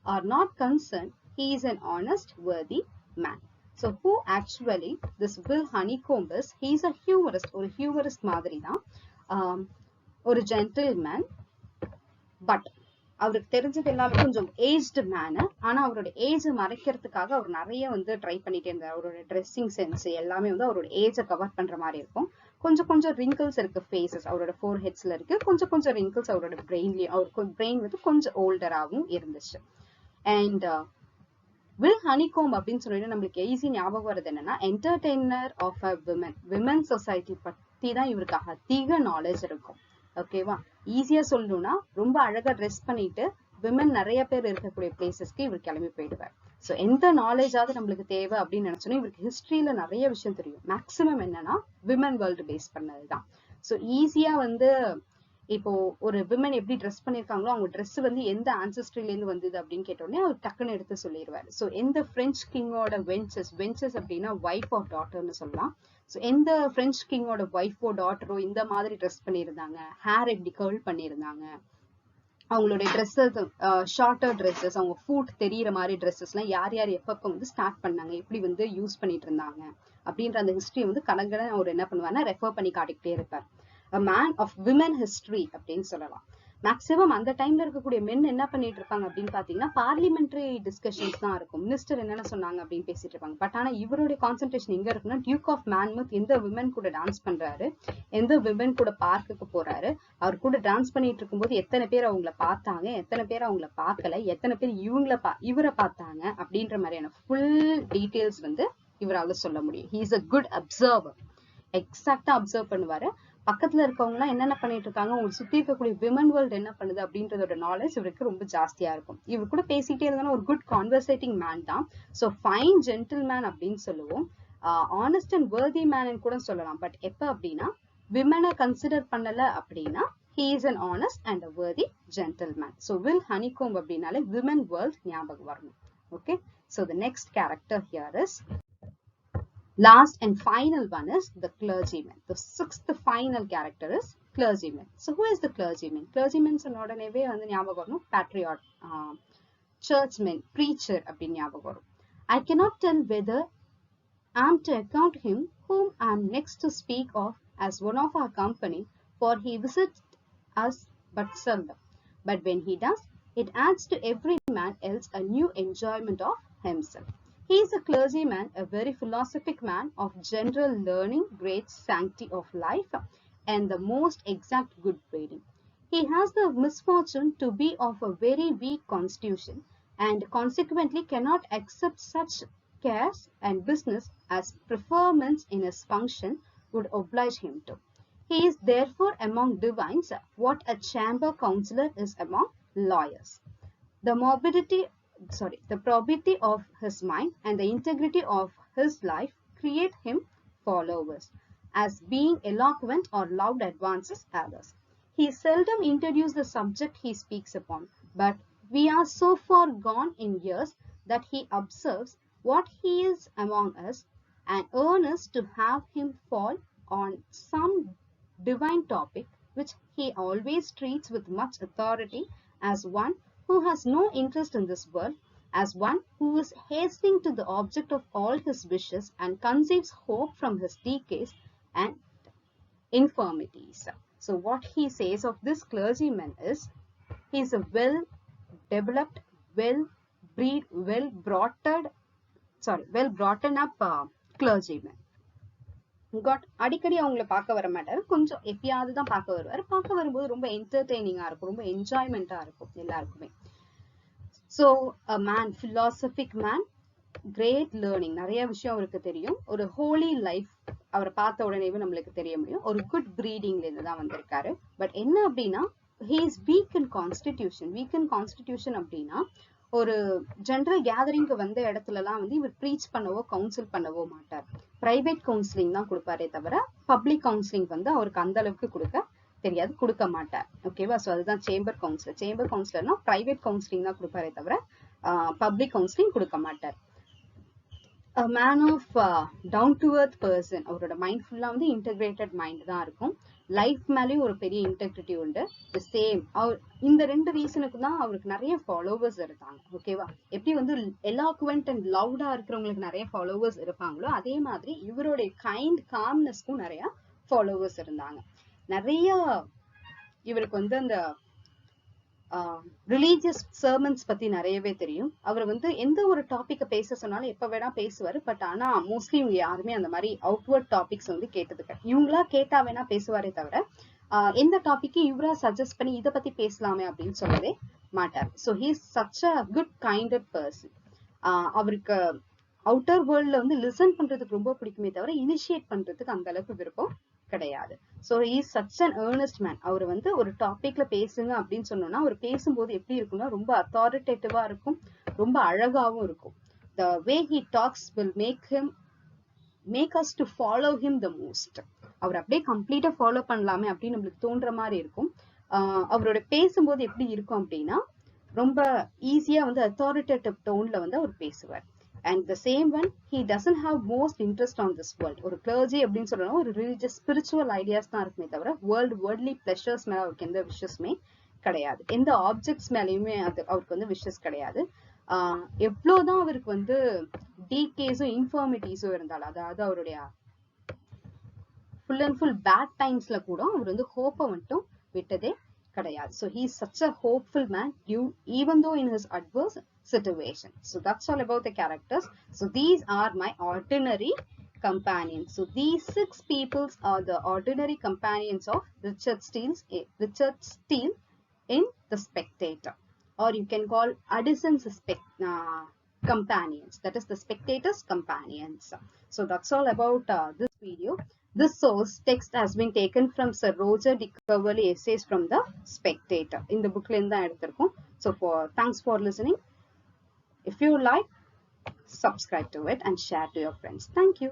are not concerned, he is an honest, worthy man. So who actually this Will Honeycomb is? He is a humorist, or a humorist மாதிரி தான், ஒரு gentleman, but அவருக்கு தெரிஞ்சது எல்லாமே கொஞ்சம் aged menu. ஆனா அவரோட age மறைக்கிறதுக்காக அவர் நிறைய வந்து ட்ரை பண்ணிட்டே இருந்தார். அவரோட ட்ரெஸ்ஸிங் சென்ஸ் எல்லாமே வந்து அவரோட ஏஜை கவர் பண்ற மாதிரி இருக்கும். கொஞ்சம் கொஞ்சம் ரிங்கிள்ஸ் இருக்கு ஃபேஸஸ், அவரோட ஃபோர் ஹெட்ஸ்ல இருக்கு. கொஞ்சம் கொஞ்சம் ரிங்கிள்ஸ் அவரோட பிரெயின்லயும், அவருக்கு பிரெயின் வந்து கொஞ்சம் ஓல்டராகவும் இருந்துச்சு. அண்ட் வில் ஹனிகோம் அப்படின்னு சொல்லிட்டு நம்மளுக்கு ஈஸி ஞாபகம் வருது என்னன்னா, entertainer of a women society பத்தி தான் இவருக்கு அதிக நாலேஜ் இருக்கும். ஓகேவா? ஈஸியா சொல்லணும்னா ரொம்ப அழகா ட்ரெஸ் பண்ணிட்டு விமன் நிறைய பேர் இருக்கக்கூடிய பிளேசஸ்க்கு இவர் கிளம்பி போயிடுவார். ஸோ எந்த நாலேஜாவது நம்மளுக்கு தேவை அப்படின்னு நினைச்சோன்னா இவருக்கு ஹிஸ்டரியில நிறைய விஷயம் தெரியும். மேக்சிமம் என்னன்னா விமன் வேர்ல்டு பேஸ் பண்ணதுதான். ஸோ ஈஸியா வந்து இப்போ ஒரு விமன் எப்படி ட்ரெஸ் பண்ணிருக்காங்களோ அவங்க ட்ரெஸ் வந்து எந்த ஆன்சஸ்ட்ரில இருந்து வந்தது அப்படின்னு கேட்டோடனே அவர் டக்குன்னு எடுத்து சொல்லிடுவாரு. ஸோ எந்த பிரெஞ்சு கிங்கோட வெஞ்சஸ் அப்படின்னா ஒய்ஃப் ஆஃப் டாட்டர்னு சொல்லலாம். ஸோ எந்த பிரெஞ்சு கிங்கோட ஒய்ஃபோ டாட்டரோ இந்த மாதிரி ட்ரெஸ் பண்ணியிருந்தாங்க, ஹேர் எப்படி கர்ல் பண்ணியிருந்தாங்க, அவங்களுடைய ட்ரெஸ்ஸஸ், ஷார்ட்டர் ட்ரெஸ்ஸஸ், அவங்க ஃபுட் தெரியிற மாதிரி ட்ரெஸ்ஸஸ்லாம் யார் யார் எப்பப்போ வந்து ஸ்டார்ட் பண்ணாங்க, எப்படி வந்து யூஸ் பண்ணிட்டு இருந்தாங்க அப்படின்ற அந்த ஹிஸ்டரி வந்து கணக்கட அவர் என்ன பண்ணுவாருன்னா ரெஃபர் பண்ணி காட்டிக்கிட்டே இருப்பார். A man of women history அப்படின்னு சொல்லலாம். மேக்சிமம் அந்த டைம்ல இருக்கக்கூடிய மென் என்ன பண்ணிட்டு இருப்பாங்க அப்படின்னு பாத்தீங்கன்னா பார்லிமெண்டரி டிஸ்கஷன்ஸ் தான் இருக்கும். மினிஸ்டர் என்னென்ன சொன்னாங்க அப்படின்னு பேசிட்டு இருப்பாங்க. பட் ஆனா இவருடைய கான்சென்ட்ரேஷன் எங்க இருக்குன்னா டியூக் ஆஃப் மேன்மத் எந்த விமன் கூட டான்ஸ் பண்றாரு, எந்த விமன் கூட பார்க்குக்கு போறாரு, அவர் கூட டான்ஸ் பண்ணிட்டு இருக்கும்போது எத்தனை பேர் அவங்கள பார்த்தாங்க, எத்தனை பேர் அவங்கள பார்க்கல, எத்தனை பேர் இவரை பார்த்தாங்க அப்படின்ற மாதிரியான ஃபுல் டீடைல்ஸ் வந்து இவரால சொல்ல முடியும். He is a good observer. எக்ஸாக்டா அப்சர்வ் பண்ணுவாரு. பக்கத்துல இருக்கவங்க எல்லாம் என்னென்ன பண்ணிட்டு இருக்காங்க, உங்களுக்கு சுத்தி இருக்கக்கூடிய விமன் வேர்ல்ட் என்ன பண்ணுது அப்படின்றதோட நாலேஜ் இவருக்கு ரொம்ப ஜாஸ்தியா இருக்கும். இவர் கூட பேசிட்டே இருந்தாலும் ஒரு குட் கான்வர்சேட்டிங் மேன் தான். ஸோ ஃபைன் ஜென்டில்மேன் அப்படின்னு சொல்லுவோம். ஆனஸ்ட் அண்ட் வர்தி மேன் கூட சொல்லலாம். பட் எப்ப அப்படின்னா விமனை கன்சிடர் பண்ணல அப்படின்னா he is an honest and a worthy gentleman. So Will Honeycomb அப்படின்னாலே women world ஞாபகம் வரணும். Okay, so the next character here is last and final one is the clergyman. The sixth final character is clergyman. So who is the clergyman? Clergyman சொன்ன உடனேவே வந்து ஞாபகம் வரணும் patriot, churchman, preacher அப்படின்னு ஞாபகம் வரும். I cannot tell whether I am to account him whom I am next to speak of as one of our company, for he visits us but seldom. But when he does, it adds to every man else a new enjoyment of himself. He is a clergyman, a very philosophic man of general learning, great sanctity of life, and the most exact good breeding. He has the misfortune to be of a very weak constitution, and consequently cannot accept such cares and business as preferments in his function would oblige him to. He is therefore among divines what a chamber councillor is among lawyers. The probity of his mind and the integrity of his life create him followers, as being eloquent or loud advances others. He seldom introduces the subject he speaks upon, but we are so far gone in years that he observes what he is among us, and earnest to have him fall on some divine topic, which he always treats with much authority, as one who has no interest in this world, as one who is hastening to the object of all his wishes and conceives hope from his decays and infirmities. So what he says of this clergyman is, he is a well-developed, well-brought up clergyman. அடிக்கடி அவங்கள பார்க்க வர மாட்டாரு, கொஞ்சம் எப்பயாவது தான் பார்க்க வருவாரு. பார்க்க வரும்போது ரொம்ப என்டர்டெய்னிங்கா இருக்கும், ரொம்ப என்ஜாய்மெண்டா இருக்கும் எல்லாருக்குமே. So a man, philosophic man, great learning, நிறைய விஷயம் அவருக்கு தெரியும். ஒரு ஹோலி லைஃப் அவரை பார்த்த உடனேவே நம்மளுக்கு தெரிய முடியும். ஒரு குட் ப்ரீடிங்ல இருந்து தான் வந்திருக்காரு. பட் என்ன அப்படின்னா he is weak in constitution. weak in constitution அப்படின்னா ஒரு ஜெனரல் கேதரிங்க்கு வந்த இடத்துல எல்லாம் வந்து இவர் ப்ரீச் பண்ணவோ கவுன்சில் பண்ணவோ மாட்டார். பிரைவேட் கவுன்சிலிங் தான் கொடுப்பாரே தவிர பப்ளிக் கவுன்சிலிங் வந்து அவருக்கு அந்த அளவுக்கு கொடுக்க மாட்டார். ஓகேவா? ஸோ அதுதான் சேம்பர் கவுன்சிலர். சேம்பர் கவுன்சிலர்னா பிரைவேட் கவுன்சிலிங் தான் கொடுப்பாரே தவிர பப்ளிக் கவுன்சிலிங் கொடுக்க மாட்டார். Man of down to earth person. அவரோட மைண்ட் ஃபுல்லா வந்து இன்டெகிரேட்டட் மைண்ட் தான் இருக்கும். லைஃப் மேலேயும் ஒரு பெரிய இன்டெகிரிட்டி உண்டு. சேம் அவர் இந்த ரெண்டு ரீசனுக்கு தான் அவருக்கு நிறைய ஃபாலோவர்ஸ் இருக்காங்க. ஓகேவா? எப்படி வந்து எலாக்குவென்ட் அண்ட் லவுடா இருக்கிறவங்களுக்கு நிறைய ஃபாலோவர்ஸ் இருப்பாங்களோ அதே மாதிரி இவருடைய கைண்ட் காம்னஸ்க்கும் நிறைய ஃபாலோவர்ஸ் இருந்தாங்க. நிறைய இவருக்கு வந்து அந்த ரிலீஜியஸ் சர்மன்ஸ் பத்தி நிறையவே தெரியும். அவர் வந்து எந்த ஒரு டாபிக்க பேச சொன்னாலும் எப்ப வேணா பேசுவாரு. பட் ஆனா மோஸ்ட்லி இவங்க யாருமே அந்த மாதிரி அவுட்வர்ட் டாபிக்ஸ் வந்து கேட்டதுக்கு இவங்களா கேட்டா வேணா பேசுவாரே தவிர எந்த டாபிக்கு இவரா சஜஸ்ட் பண்ணி இதை பத்தி பேசலாமே அப்படின்னு சொல்லவே மாட்டார். So he is such a good kinded person. அவருக்கு அவுட்டர் வேர்ல்ட்ல வந்து லிசன் பண்றதுக்கு ரொம்ப பிடிக்குமே தவிர இனிஷியேட் பண்றதுக்கு அந்த அளவுக்கு விருப்பம் கிடையாது. So he is such an earnest man. அவர் வந்து ஒரு டாபிக்ல பேசுங்க அப்படின்னு சொன்னோம்னா அவர் பேசும்போது எப்படி இருக்கும்னா ரொம்ப அத்தாரிட்டேட்டிவா இருக்கும், ரொம்ப அழகாவும் இருக்கும். The way he talks will make us to follow him the most. அவர் அப்படியே கம்ப்ளீட்டா ஃபாலோ பண்ணலாமே அப்படின்னு நம்மளுக்கு தோன்ற மாதிரி இருக்கும். அவரோட பேசும்போது எப்படி இருக்கும் அப்படின்னா ரொம்ப ஈஸியா வந்து அத்தாரிட்டேட்டிவ் டோன்ல வந்து அவர் பேசுவார். And the same one, he doesn't have most interest on this world. ஒரு clergy அப்படின்னு சொல்லணும் ஒரு religious spiritual ideas தான் இருக்குமே தவிர worldly pleasures மேல அவருக்கு எந்த விஷயமே கிடையாது. எந்த ஆப்ஜெக்ட்ஸ் மேலயுமே அவருக்கு வந்து விஷஸ் கிடையாது. எவ்வளவுதான் அவருக்கு வந்து டீகேஸும் இன்ஃபர்மிட்டிஸும் இருந்தாலும், அதாவது அவருடைய full and full bad timesல கூட அவர் வந்து ஹோப்பை மட்டும் விட்டதே கிடையாது. So he is such a hopeful man, even though in his adverse situation. So that's all about the characters. So these are my ordinary companions. So these 6 peoples are the ordinary companions of Richard Steele in The Spectator, or you can call Addison's companions, that is the Spectator's companions. So that's all about this video. This source text has been taken from Sir Roger de Coverley essays from The Spectator. In the book la eduthirukom. So thanks for listening. If you like, subscribe to it and share to your friends. Thank you.